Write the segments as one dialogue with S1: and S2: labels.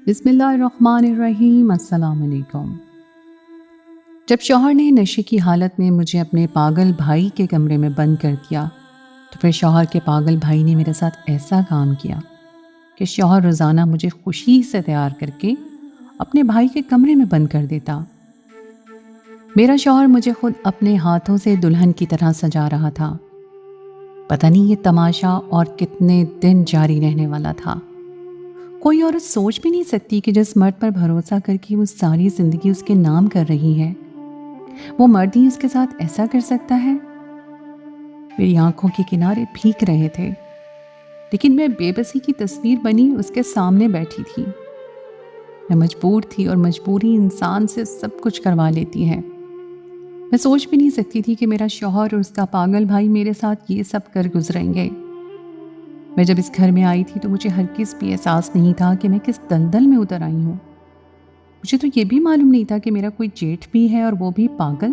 S1: بسم اللہ الرحمن الرحیم۔ السلام علیکم۔ جب شوہر نے نشے کی حالت میں مجھے اپنے پاگل بھائی کے کمرے میں بند کر دیا تو پھر شوہر کے پاگل بھائی نے میرے ساتھ ایسا کام کیا کہ شوہر روزانہ مجھے خوشی سے تیار کر کے اپنے بھائی کے کمرے میں بند کر دیتا۔ میرا شوہر مجھے خود اپنے ہاتھوں سے دلہن کی طرح سجا رہا تھا۔ پتہ نہیں یہ تماشا اور کتنے دن جاری رہنے والا تھا۔ کوئی عورت سوچ بھی نہیں سکتی کہ جس مرد پر بھروسہ کر کے وہ ساری زندگی اس کے نام کر رہی ہے، وہ مرد ہی اس کے ساتھ ایسا کر سکتا ہے۔ میری آنکھوں کے کنارے بھیگ رہے تھے، لیکن میں بے بسی کی تصویر بنی اس کے سامنے بیٹھی تھی۔ میں مجبور تھی اور مجبوری انسان سے سب کچھ کروا لیتی ہے۔ میں سوچ بھی نہیں سکتی تھی کہ میرا شوہر اور اس کا پاگل بھائی میرے ساتھ یہ سب کر گزریں گے۔ میں جب اس گھر میں آئی تھی تو مجھے ہرگز بھی احساس نہیں تھا کہ میں کس دلدل میں اتر آئی ہوں۔ مجھے تو یہ بھی معلوم نہیں تھا کہ میرا کوئی جیٹھ بھی ہے اور وہ بھی پاگل۔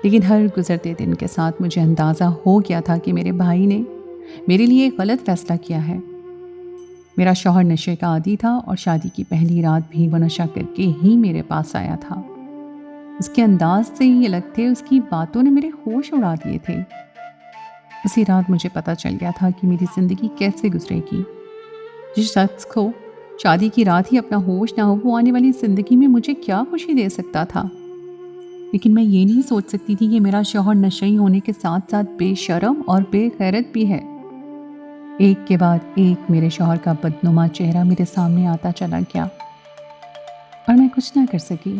S1: لیکن ہر گزرتے دن کے ساتھ مجھے اندازہ ہو گیا تھا کہ میرے بھائی نے میرے لیے ایک غلط فیصلہ کیا ہے۔ میرا شوہر نشے کا عادی تھا اور شادی کی پہلی رات بھی وہ نشہ کر کے ہی میرے پاس آیا تھا۔ اس کے انداز سے ہی الگ تھے، اس کی باتوں نے میرے ہوش اڑا دیے تھے۔ اسی رات مجھے پتہ چل گیا تھا کہ میری زندگی کیسے گزرے گی۔ جس شخص کو شادی کی رات ہی اپنا ہوش نہ ہو، وہ آنے والی زندگی میں مجھے کیا خوشی دے سکتا تھا۔ لیکن میں یہ نہیں سوچ سکتی تھی کہ میرا شوہر نشئی ہونے کے ساتھ ساتھ بے شرم اور بے غیرت بھی ہے۔ ایک کے بعد ایک میرے شوہر کا بدنما چہرہ میرے سامنے آتا چلا گیا اور میں کچھ نہ کر سکی۔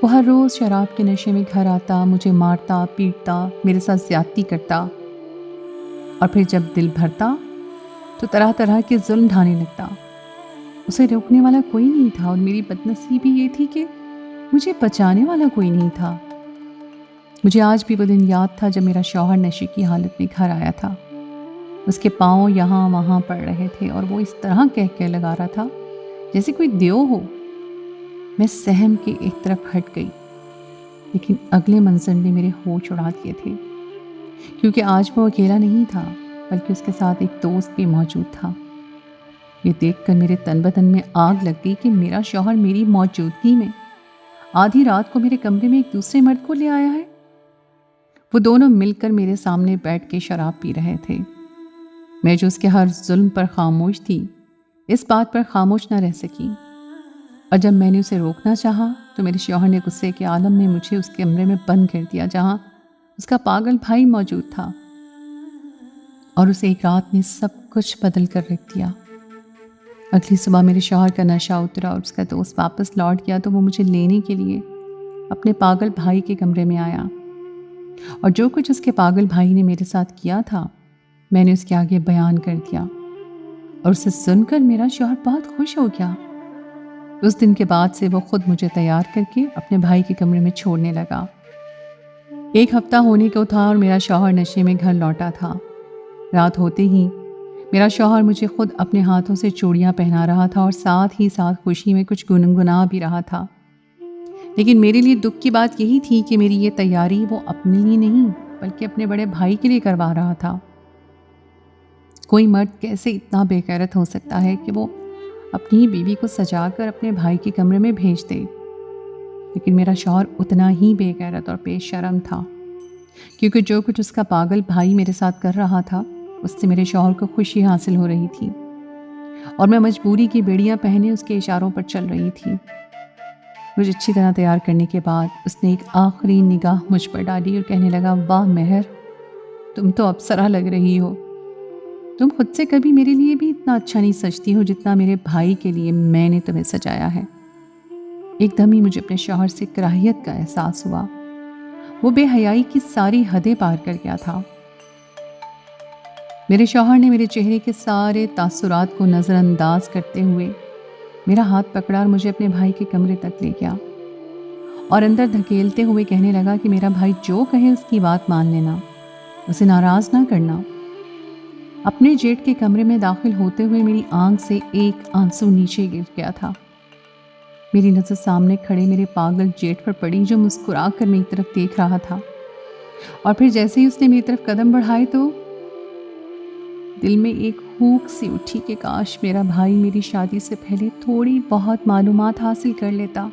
S1: وہ ہر روز شراب کے نشے میں گھر آتا، مجھے مارتا، پیٹتا، میرے ساتھ زیادتی کرتا، اور پھر جب دل بھرتا تو طرح طرح کے ظلم ڈھانے لگتا۔ اسے روکنے والا کوئی نہیں تھا، اور میری بدنصیبی یہ تھی کہ مجھے بچانے والا کوئی نہیں تھا۔ مجھے آج بھی وہ دن یاد تھا جب میرا شوہر نشے کی حالت میں گھر آیا تھا۔ اس کے پاؤں یہاں وہاں پڑ رہے تھے اور وہ اس طرح کہہ لگا رہا تھا جیسے کوئی دیو ہو۔ میں سہم کے ایک طرف ہٹ گئی، لیکن اگلے منظر نے میرے ہوش اڑا دیے تھے، کیونکہ آج وہ اکیلا نہیں تھا بلکہ اس کے ساتھ ایک دوست بھی موجود تھا۔ یہ دیکھ کر میرے تن بدن میں آگ لگ گئی کہ میرا شوہر میری موجودگی میں آدھی رات کو میرے کمرے میں ایک دوسرے مرد کو لے آیا ہے۔ وہ دونوں مل کر میرے سامنے بیٹھ کے شراب پی رہے تھے۔ میں جو اس کے ہر ظلم پر خاموش تھی، اس بات پر خاموش نہ رہ سکی، اور جب میں نے اسے روکنا چاہا تو میرے شوہر نے غصے کے عالم میں مجھے اس کمرے میں بند کر دیا جہاں اس کا پاگل بھائی موجود تھا، اور اسے ایک رات میں سب کچھ بدل کر رکھ دیا۔ اگلی صبح میرے شوہر کا نشہ اترا اور اس کا دوست واپس لوٹ گیا تو وہ مجھے لینے کے لیے اپنے پاگل بھائی کے کمرے میں آیا، اور جو کچھ اس کے پاگل بھائی نے میرے ساتھ کیا تھا میں نے اس کے آگے بیان کر دیا، اور اسے سن کر میرا شوہر بہت خوش ہو گیا۔ اس دن کے بعد سے وہ خود مجھے تیار کر کے اپنے بھائی کے کمرے میں چھوڑنے لگا۔ ایک ہفتہ ہونے کو تھا اور میرا شوہر نشے میں گھر لوٹا تھا۔ رات ہوتے ہی میرا شوہر مجھے خود اپنے ہاتھوں سے چوڑیاں پہنا رہا تھا اور ساتھ ہی ساتھ خوشی میں کچھ گنگنا بھی رہا تھا۔ لیکن میرے لیے دکھ کی بات یہی تھی کہ میری یہ تیاری وہ اپنے لیے نہیں بلکہ اپنے بڑے بھائی کے لیے کروا رہا تھا۔ کوئی مرد کیسے اتنا بے غیرت ہو سکتا ہے کہ وہ اپنی ہی بیوی کو سجا کر اپنے بھائی کے کمرے میں بھیج دے؟ لیکن میرا شوہر اتنا ہی بے غیرت اور بے شرم تھا، کیونکہ جو کچھ اس کا پاگل بھائی میرے ساتھ کر رہا تھا اس سے میرے شوہر کو خوشی حاصل ہو رہی تھی، اور میں مجبوری کی بیڑیاں پہنے اس کے اشاروں پر چل رہی تھی۔ مجھے اچھی طرح تیار کرنے کے بعد اس نے ایک آخری نگاہ مجھ پر ڈالی اور کہنے لگا، واہ مہر، تم تو اپسرا لگ رہی ہو۔ تم خود سے کبھی میرے لیے بھی اتنا اچھا نہیں سجتی ہو جتنا میرے بھائی کے لیے میں نے تمہیں سجایا ہے۔ ایک دم ہی مجھے اپنے شوہر سے کراہیت کا احساس ہوا۔ وہ بے حیائی کی ساری حدیں پار کر گیا تھا۔ میرے شوہر نے میرے چہرے کے سارے تاثرات کو نظر انداز کرتے ہوئے میرا ہاتھ پکڑا اور مجھے اپنے بھائی کے کمرے تک لے گیا، اور اندر دھکیلتے ہوئے کہنے لگا کہ میرا بھائی جو کہے اس کی بات مان لینا، اسے ناراض نہ کرنا۔ اپنے جیٹ کے کمرے میں داخل ہوتے ہوئے میری آنکھ سے ایک آنسو نیچے گر گیا تھا۔ میری نظر سامنے کھڑے میرے پاگل جیٹ پر پڑی جو مسکرا کر میری طرف دیکھ رہا تھا، اور پھر جیسے ہی اس نے میری طرف قدم بڑھائے تو دل میں ایک ہوک سی اٹھی کہ کاش میرا بھائی میری شادی سے پہلے تھوڑی بہت معلومات حاصل کر لیتا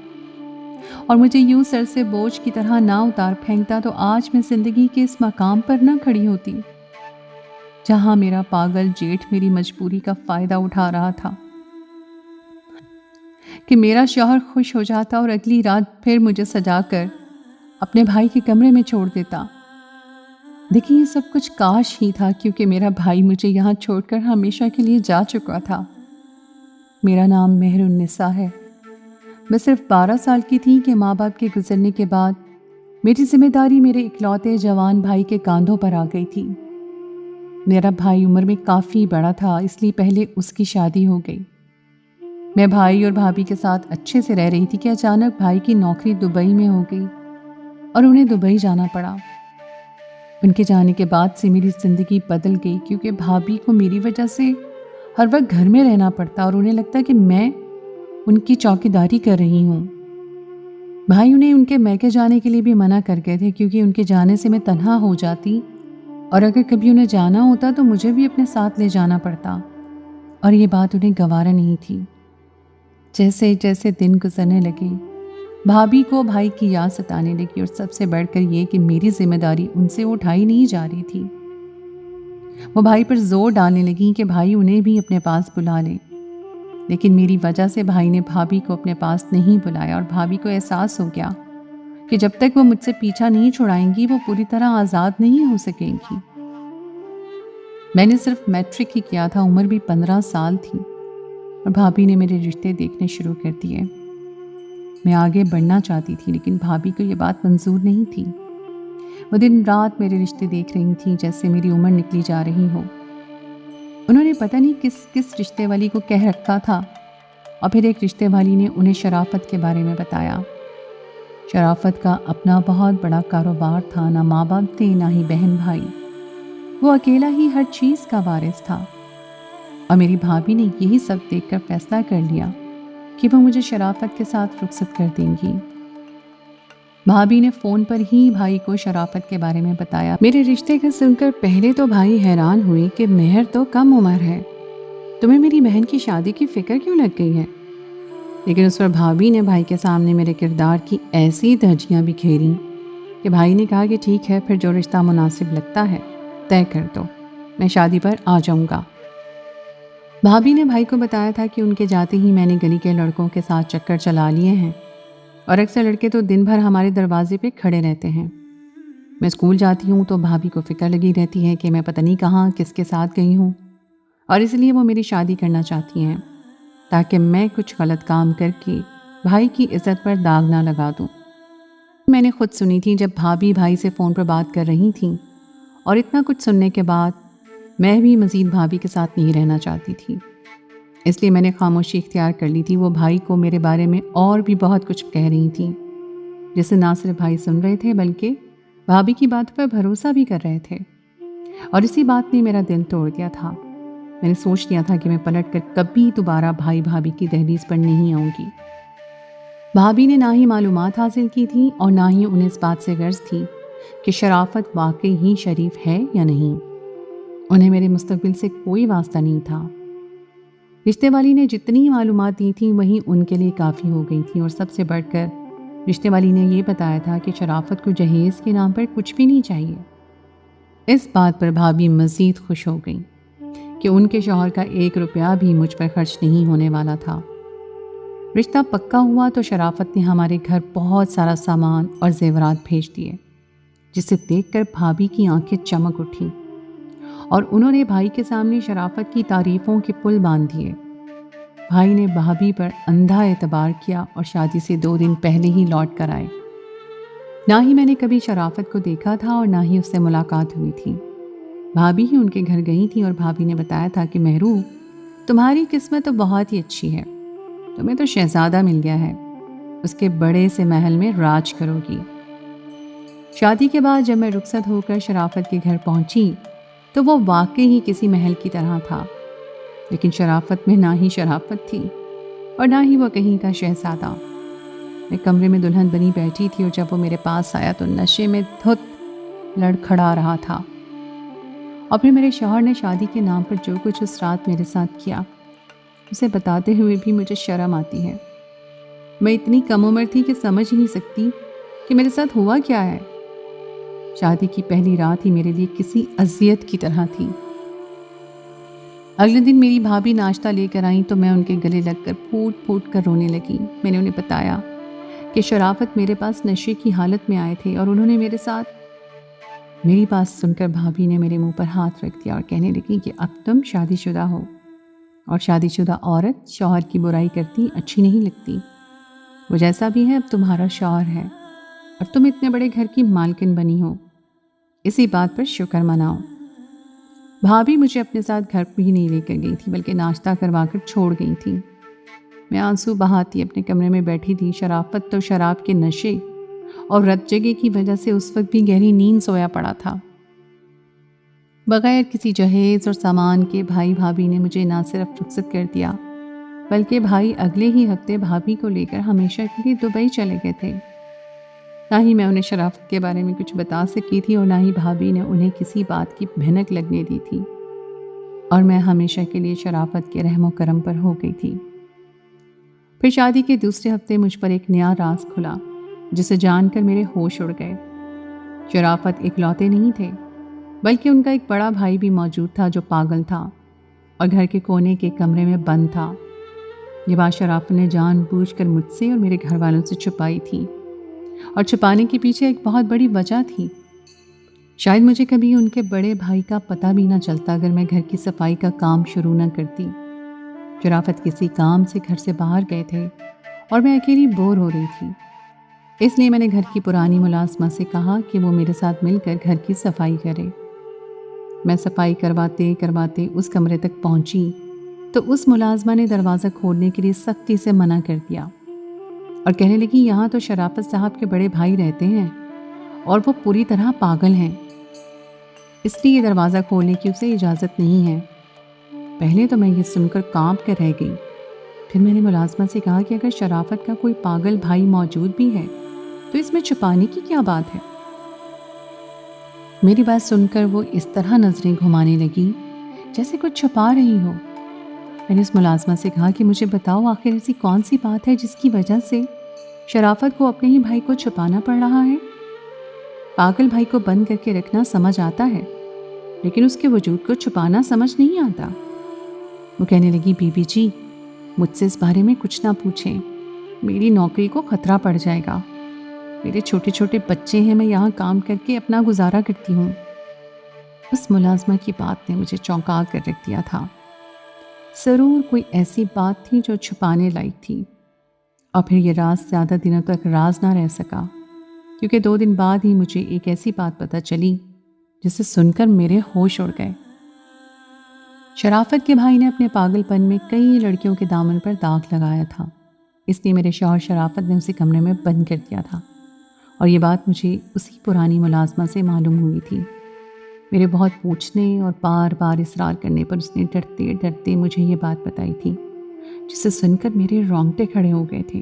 S1: اور مجھے یوں سر سے بوجھ کی طرح نہ اتار پھینکتا، تو آج میں زندگی کے اس مقام پر نہ کھڑی ہوتی جہاں میرا پاگل جیٹھ میری مجبوری کا فائدہ اٹھا رہا تھا، کہ میرا شوہر خوش ہو جاتا اور اگلی رات پھر مجھے سجا کر اپنے بھائی کے کمرے میں چھوڑ دیتا۔ دیکھیں، یہ سب کچھ کاش ہی تھا، کیونکہ میرا بھائی مجھے یہاں چھوڑ کر ہمیشہ کے لیے جا چکا تھا۔ میرا نام مہر النساء ہے۔ میں صرف 12 سال کی تھی کہ ماں باپ کے گزرنے کے بعد میری ذمہ داری میرے اکلوتے جوان بھائی کے کاندھوں پر آ گئی تھی۔ میرا بھائی عمر میں کافی بڑا تھا، اس لیے پہلے اس کی شادی ہو گئی۔ میں بھائی اور بھابھی کے ساتھ اچھے سے رہ رہی تھی کہ اچانک بھائی کی نوکری دبئی میں ہو گئی اور انہیں دبئی جانا پڑا۔ ان کے جانے کے بعد سے میری زندگی بدل گئی، کیونکہ بھابھی کو میری وجہ سے ہر وقت گھر میں رہنا پڑتا اور انہیں لگتا کہ میں ان کی چوکیداری کر رہی ہوں۔ بھائی انہیں ان کے میکے جانے کے لیے بھی منع کر گئے تھے، کیونکہ ان کے جانے سے میں تنہا ہو جاتی اور اگر کبھی انہیں جانا ہوتا تو مجھے بھی اپنے ساتھ لے جانا پڑتا، اور یہ بات انہیں گوارا نہیں تھی۔ جیسے جیسے دن گزرنے لگے، بھابھی کو بھائی کی یاد ستانے لگی، اور سب سے بڑھ کر یہ کہ میری ذمہ داری ان سے اٹھائی نہیں جا رہی تھی۔ وہ بھائی پر زور ڈالنے لگیں کہ بھائی انہیں بھی اپنے پاس بلا لیں، لیکن میری وجہ سے بھائی نے بھابھی کو اپنے پاس نہیں بلایا، اور بھابھی کو احساس ہو گیا کہ جب تک وہ مجھ سے پیچھا نہیں چھڑائیں گی وہ پوری طرح آزاد نہیں ہو سکیں گی۔ میں نے صرف میٹرک ہی کیا تھا، عمر بھی 15 سال تھی، اور بھابھی نے میرے رشتے دیکھنے شروع کر دیے۔ میں آگے بڑھنا چاہتی تھی، لیکن بھابھی کو یہ بات منظور نہیں تھی۔ وہ دن رات میرے رشتے دیکھ رہی تھیں جیسے میری عمر نکلی جا رہی ہو۔ انہوں نے پتہ نہیں کس رشتے والی کو کہہ رکھا تھا، اور پھر ایک رشتے والی نے انہیں شرافت کے بارے میں بتایا۔ شرافت کا اپنا بہت بڑا کاروبار تھا، نہ ماں باپ تھے نہ ہی بہن بھائی، وہ اکیلا ہی ہر چیز کا وارث تھا، اور میری بھابھی نے یہی سب دیکھ کر فیصلہ کر لیا کہ وہ مجھے شرافت کے ساتھ رخصت کر دیں گی۔ بھابھی نے فون پر ہی بھائی کو شرافت کے بارے میں بتایا۔ میرے رشتے کا سن کر پہلے تو بھائی حیران ہوئے کہ مہر تو کم عمر ہے، تمہیں میری بہن کی شادی کی فکر کیوں لگ گئی ہے؟ لیکن اس پر بھابھی نے بھائی کے سامنے میرے کردار کی ایسی دھجیاں بکھیریں کہ بھائی نے کہا کہ ٹھیک ہے، پھر جو رشتہ مناسب لگتا ہے طے کر دو، میں شادی پر آ جاؤں گا۔ بھابھی نے بھائی کو بتایا تھا کہ ان کے جاتے ہی میں نے گلی کے لڑکوں کے ساتھ چکر چلا لیے ہیں، اور اکثر لڑکے تو دن بھر ہمارے دروازے پہ کھڑے رہتے ہیں۔ میں اسکول جاتی ہوں تو بھابھی کو فکر لگی رہتی ہے کہ میں پتہ نہیں کہاں کس کے ساتھ گئی ہوں، اور اس لیے وہ میری شادی کرنا چاہتی ہیں تاکہ میں کچھ غلط کام کر کے بھائی کی عزت پر داغ نہ لگا دوں۔ میں نے خود سنی تھی جب بھابھی بھائی سے فون پر بات کر رہی تھیں، اور اتنا کچھ سننے کے بعد میں بھی مزید بھابھی کے ساتھ نہیں رہنا چاہتی تھی، اس لیے میں نے خاموشی اختیار کر لی تھی۔ وہ بھائی کو میرے بارے میں اور بھی بہت کچھ کہہ رہی تھیں، جسے نہ صرف بھائی سن رہے تھے بلکہ بھابھی کی بات پر بھروسہ بھی کر رہے تھے، اور اسی بات نے میرا دل توڑ دیا تھا۔ میں نے سوچ لیا تھا کہ میں پلٹ کر کبھی دوبارہ بھائی بھابھی کی دہلیز پر نہیں آؤں گی۔ بھابھی نے نہ ہی معلومات حاصل کی تھی اور نہ ہی انہیں اس بات سے غرض تھی کہ شرافت واقعی ہی شریف ہے یا نہیں۔ انہیں میرے مستقبل سے کوئی واسطہ نہیں تھا۔ رشتے والی نے جتنی معلومات دی تھیں وہی ان کے لیے کافی ہو گئی تھیں، اور سب سے بڑھ کر رشتے والی نے یہ بتایا تھا کہ شرافت کو جہیز کے نام پر کچھ بھی نہیں چاہیے۔ اس بات پر بھابھی مزید خوش ہو گئیں کہ ان کے شوہر کا 1 روپیہ بھی مجھ پر خرچ نہیں ہونے والا تھا۔ رشتہ پکا ہوا تو شرافت نے ہمارے گھر بہت سارا سامان اور زیورات بھیج دیے، جسے دیکھ کر بھابھی کی آنکھیں چمک اٹھیں، اور انہوں نے بھائی کے سامنے شرافت کی تعریفوں کے پل باندھ دیے۔ بھائی نے بھابھی پر اندھا اعتبار کیا اور شادی سے 2 دن پہلے ہی لوٹ کر آئے۔ نہ ہی میں نے کبھی شرافت کو دیکھا تھا اور نہ ہی اس سے ملاقات ہوئی تھی۔ بھابھی ہی ان کے گھر گئی تھی، اور بھابھی نے بتایا تھا کہ مہرو، تمہاری قسمت تو بہت ہی اچھی ہے، تمہیں تو شہزادہ مل گیا ہے، اس کے بڑے سے محل میں راج کرو گی۔ شادی کے بعد جب میں رخصت ہو کر شرافت کے گھر پہنچی تو وہ واقعی ہی کسی محل کی طرح تھا، لیکن شرافت میں نہ ہی شرافت تھی اور نہ ہی وہ کہیں کا شہزادہ۔ میں کمرے میں دلہن بنی بیٹھی تھی، اور جب وہ میرے پاس آیا تو نشے میں دھت لڑکھڑا رہا تھا، اور پھر میرے شوہر نے شادی کے نام پر جو کچھ اس رات میرے ساتھ کیا، اسے بتاتے ہوئے بھی مجھے شرم آتی ہے۔ میں اتنی کم عمر تھی کہ سمجھ ہی نہیں سکتی کہ میرے ساتھ ہوا کیا ہے۔ شادی کی پہلی رات ہی میرے لیے کسی اذیت کی طرح تھی۔ اگلے دن میری بھابھی ناشتہ لے کر آئیں تو میں ان کے گلے لگ کر پھوٹ پھوٹ کر رونے لگی۔ میں نے انہیں بتایا کہ شرافت میرے پاس نشے کی حالت میں آئے تھے اور انہوں نے میرے ساتھ۔ میری بات سن کر بھابھی نے میرے منہ پر ہاتھ رکھ دیا اور کہنے لگی کہ اب تم شادی شدہ ہو، اور شادی شدہ عورت شوہر کی برائی کرتی اچھی نہیں لگتی۔ وہ جیسا بھی ہے اب تمہارا شوہر ہے اور تم اتنے بڑے گھر کی مالکن بنی ہو، اسی بات پر شکر مناؤ۔ بھابھی مجھے اپنے ساتھ گھر بھی نہیں لے کر گئی تھی بلکہ ناشتہ کروا کر چھوڑ گئی تھی۔ میں آنسو بہاتی اپنے کمرے میں بیٹھی تھی۔ شرافت تو شراب کے نشے اور رت جگہ کی وجہ سے اس وقت بھی گہری نیند سویا پڑا تھا۔ بغیر کسی جہیز اور سامان کے بھائی بھابھی نے مجھے نہ صرف رخصت کر دیا بلکہ بھائی اگلے ہی ہفتے بھابھی کو لے کر ہمیشہ کے لیے دبئی چلے گئے تھے۔ نہ ہی میں انہیں شرافت کے بارے میں کچھ بتا سکی تھی اور نہ ہی بھابھی نے انہیں کسی بات کی بھنک لگنے دی تھی، اور میں ہمیشہ کے لیے شرافت کے رحم و کرم پر ہو گئی تھی۔ پھر شادی کے دوسرے ہفتے مجھ پر ایک نیا راز کھلا جسے جان کر میرے ہوش اڑ گئے۔ شرافت اکلوتے نہیں تھے بلکہ ان کا ایک بڑا بھائی بھی موجود تھا جو پاگل تھا اور گھر کے کونے کے کمرے میں بند تھا۔ یہ بات شرافت نے جان بوجھ کر مجھ سے اور میرے گھر والوں سے چھپائی تھی، اور چھپانے کے پیچھے ایک بہت بڑی وجہ تھی۔ شاید مجھے کبھی ان کے بڑے بھائی کا پتہ بھی نہ چلتا اگر میں گھر کی صفائی کا کام شروع نہ کرتی۔ شرافت کسی کام سے گھر سے باہر گئے تھے اور میں اکیلی بور ہو رہی تھی، اس لیے میں نے گھر کی پرانی ملازمہ سے کہا کہ وہ میرے ساتھ مل کر گھر کی صفائی کرے۔ میں صفائی کرواتے کرواتے اس کمرے تک پہنچی تو اس ملازمہ نے دروازہ کھولنے کے لیے سختی سے منع کر دیا اور کہنے لگی یہاں تو شرافت صاحب کے بڑے بھائی رہتے ہیں اور وہ پوری طرح پاگل ہیں، اس لیے دروازہ کھولنے کی اسے اجازت نہیں ہے۔ پہلے تو میں یہ سن کر کانپ کر رہ گئی، پھر میں نے ملازمہ سے کہا کہ اگر شرافت کا کوئی پاگل بھائی موجود بھی ہے تو اس میں چھپانے کی کیا بات ہے؟ میری بات سن کر وہ اس طرح نظریں گھمانے لگی جیسے کچھ چھپا رہی ہو۔ میں نے اس ملازمہ سے کہا کہ مجھے بتاؤ آخر ایسی کون سی بات ہے جس کی وجہ سے شرافت کو اپنے ہی بھائی کو چھپانا پڑ رہا ہے؟ پاگل بھائی کو بند کر کے رکھنا سمجھ آتا ہے لیکن اس کے وجود کو چھپانا سمجھ نہیں آتا۔ وہ کہنے لگی بی بی جی مجھ سے اس بارے میں کچھ نہ پوچھیں، میری نوکری کو خطرہ پڑ جائے گا، میرے چھوٹے چھوٹے بچے ہیں، میں یہاں کام کر کے اپنا گزارا کرتی ہوں۔ اس ملازمہ کی بات نے مجھے چونکا کر رکھ دیا تھا۔ ضرور کوئی ایسی بات تھی جو چھپانے لائق تھی، اور پھر یہ راز زیادہ دنوں تک راز نہ رہ سکا کیونکہ 2 دن بعد ہی مجھے ایک ایسی بات پتہ چلی جسے سن کر میرے ہوش اڑ گئے۔ شرافت کے بھائی نے اپنے پاگل پن میں کئی لڑکیوں کے دامن پر داغ لگایا تھا، اس لیے میرے شوہر شرافت نے اسے کمرے میں بند کر دیا تھا، اور یہ بات مجھے اسی پرانی ملازمہ سے معلوم ہوئی تھی۔ میرے بہت پوچھنے اور بار بار اصرار کرنے پر اس نے ڈرتے ڈرتے مجھے یہ بات بتائی تھی جسے سن کر میرے رونگٹے کھڑے ہو گئے تھے۔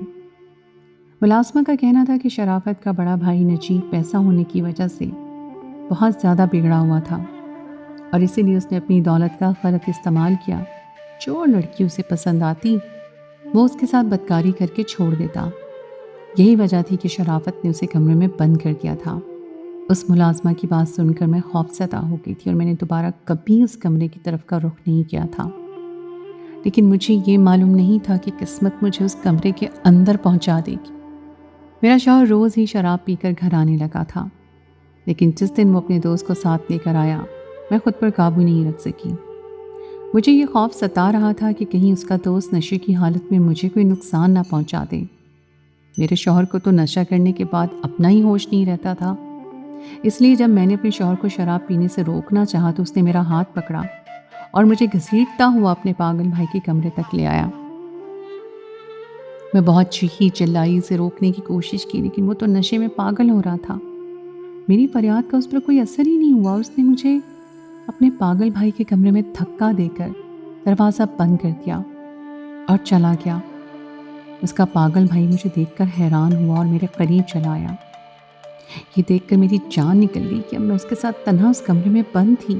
S1: ملازمہ کا کہنا تھا کہ شرافت کا بڑا بھائی نجیب پیسہ ہونے کی وجہ سے بہت زیادہ بگڑا ہوا تھا اور اسی لیے اس نے اپنی دولت کا غلط استعمال کیا۔ جو لڑکی اسے پسند آتی وہ اس کے ساتھ بدکاری کر کے چھوڑ دیتا۔ یہی وجہ تھی کہ شرافت نے اسے کمرے میں بند کر دیا تھا۔ اس ملازمہ کی بات سن کر میں خوفزدہ ہو گئی تھی اور میں نے دوبارہ کبھی اس کمرے کی طرف کا رخ نہیں کیا تھا، لیکن مجھے یہ معلوم نہیں تھا کہ قسمت مجھے اس کمرے کے اندر پہنچا دے گی۔ میرا شوہر روز ہی شراب پی کر گھر آنے لگا تھا، لیکن جس دن وہ اپنے دوست کو ساتھ لے کر آیا میں خود پر قابو نہیں رکھ سکی۔ مجھے یہ خوف ستا رہا تھا کہ کہیں اس کا دوست نشے کی حالت میں مجھے کوئی نقصان نہ پہنچا دے۔ میرے شوہر کو تو نشہ کرنے کے بعد اپنا ہی ہوش نہیں رہتا تھا، اس لیے جب میں نے اپنے شوہر کو شراب پینے سے روکنا چاہا تو اس نے میرا ہاتھ پکڑا اور مجھے گھسیٹتا ہوا اپنے پاگل بھائی کے کمرے تک لے آیا۔ میں بہت چیخی چلائی، اسے روکنے کی کوشش کی، لیکن وہ تو نشے میں پاگل ہو رہا تھا۔ میری فریاد کا اس پر کوئی اثر ہی نہیں ہوا۔ اس نے مجھے اپنے پاگل بھائی کے کمرے میں دھکا دے کر دروازہ بند کر دیا اور چلا گیا۔ اس کا پاگل بھائی مجھے دیکھ کر حیران ہوا اور میرے قریب چلا آیا۔ یہ دیکھ کر میری جان نکل گئی کہ اب میں اس کے ساتھ تنہا اس کمرے میں بند تھی۔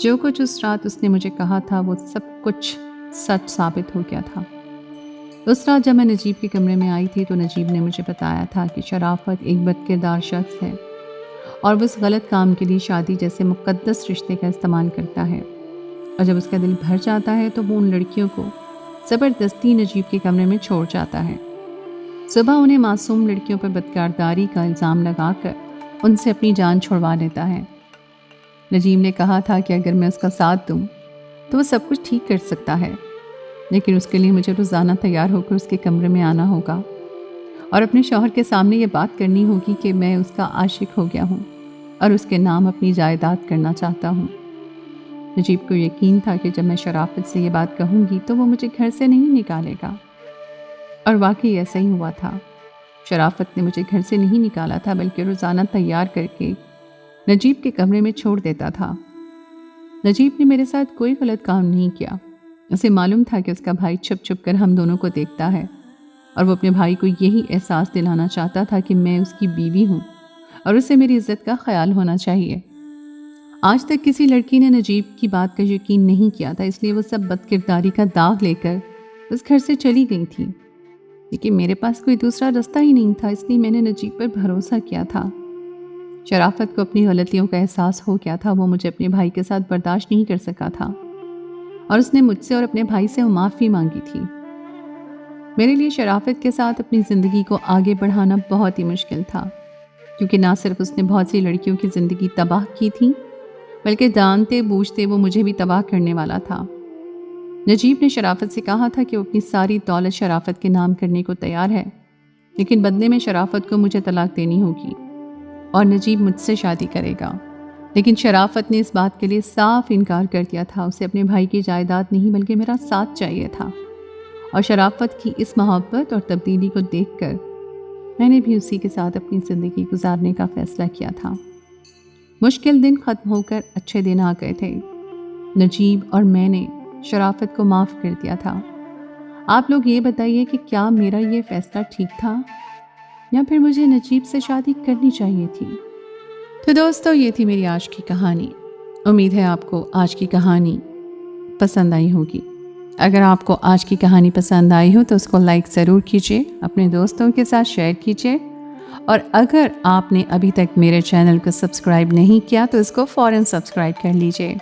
S1: جو کچھ اس رات اس نے مجھے کہا تھا وہ سب کچھ سچ ثابت ہو گیا تھا۔ اس رات جب میں نجیب کے کمرے میں آئی تھی تو نجیب نے مجھے بتایا تھا کہ شرافت ایک بد کردار شخص ہے اور وہ اس غلط کام کے لیے شادی جیسے مقدس رشتے کا استعمال کرتا ہے، اور جب اس کا دل بھر جاتا ہے تو وہ ان لڑکیوں کو زبردستی نجیب کے کمرے میں چھوڑ جاتا ہے۔ صبح انہیں معصوم لڑکیوں پر بدکرداری کا الزام لگا کر ان سے اپنی جان چھڑوا لیتا ہے۔ نجیب نے کہا تھا کہ اگر میں اس کا ساتھ دوں تو وہ سب کچھ ٹھیک کر سکتا ہے، لیکن اس کے لیے مجھے روزانہ تیار ہو کر اس کے کمرے میں آنا ہوگا اور اپنے شوہر کے سامنے یہ بات کرنی ہوگی کہ میں اس کا عاشق ہو گیا ہوں اور اس کے نام اپنی جائیداد کرنا چاہتا ہوں۔ نجیب کو یقین تھا کہ جب میں شرافت سے یہ بات کہوں گی تو وہ مجھے گھر سے نہیں نکالے گا، اور واقعی ایسا ہی ہوا تھا۔ شرافت نے مجھے گھر سے نہیں نکالا تھا بلکہ روزانہ تیار کر کے نجیب کے کمرے میں چھوڑ دیتا تھا۔ نجیب نے میرے ساتھ کوئی غلط کام نہیں کیا۔ اسے معلوم تھا کہ اس کا بھائی چھپ چھپ کر ہم دونوں کو دیکھتا ہے، اور وہ اپنے بھائی کو یہی احساس دلانا چاہتا تھا کہ میں اس کی بیوی ہوں اور اسے میری عزت کا خیال ہونا چاہیے۔ آج تک کسی لڑکی نے نجیب کی بات کا یقین نہیں کیا تھا، اس لیے وہ سب بد کرداری کا داغ لے کر اس گھر سے چلی گئی تھی، لیکن میرے پاس کوئی دوسرا رستہ ہی نہیں تھا، اس لیے میں نے نجیب پر بھروسہ کیا تھا۔ شرافت کو اپنی غلطیوں کا احساس ہو گیا تھا، وہ مجھے اپنے بھائی کے ساتھ برداشت نہیں کر سکا تھا اور اس نے مجھ سے اور اپنے بھائی سے معافی مانگی تھی۔ میرے لیے شرافت کے ساتھ اپنی زندگی کو آگے بڑھانا بہت ہی مشکل تھا، کیونکہ نہ صرف اس نے بہت سی لڑکیوں کی زندگی تباہ کی تھی بلکہ جانتے بوجھتے وہ مجھے بھی تباہ کرنے والا تھا۔ نجیب نے شرافت سے کہا تھا کہ وہ اپنی ساری دولت شرافت کے نام کرنے کو تیار ہے، لیکن بدلے میں شرافت کو مجھے طلاق دینی ہوگی اور نجیب مجھ سے شادی کرے گا۔ لیکن شرافت نے اس بات کے لیے صاف انکار کر دیا تھا۔ اسے اپنے بھائی کی جائیداد نہیں بلکہ میرا ساتھ چاہیے تھا، اور شرافت کی اس محبت اور تبدیلی کو دیکھ کر میں نے بھی اسی کے ساتھ اپنی زندگی گزارنے کا فیصلہ کیا تھا۔ مشکل دن ختم ہو کر اچھے دن آ گئے تھے۔ نجیب اور میں نے شرافت کو معاف کر دیا تھا۔ آپ لوگ یہ بتائیے کہ کیا میرا یہ فیصلہ ٹھیک تھا یا پھر مجھے نجیب سے شادی کرنی چاہیے تھی؟ تو دوستو، یہ تھی میری آج کی کہانی۔ امید ہے آپ کو آج کی کہانی پسند آئی ہوگی۔ اگر آپ کو آج کی کہانی پسند آئی ہو تو اس کو لائک ضرور کیجیے، اپنے دوستوں کے ساتھ شیئر کیجیے، اور اگر آپ نے ابھی تک میرے چینل کو سبسکرائب نہیں کیا تو اس کو فوراً سبسکرائب کر لیجیے۔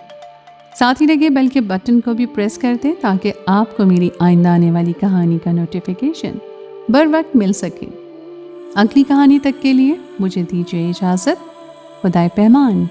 S1: ساتھ ہی لگے بیل کے بٹن کو بھی پریس کر دیں تاکہ آپ کو میری آئندہ آنے والی کہانی کا نوٹیفیکیشن بر وقت مل سکے۔ اگلی کہانی تک کے لیے مجھے دیجیے اجازت۔ خدائے پیمان۔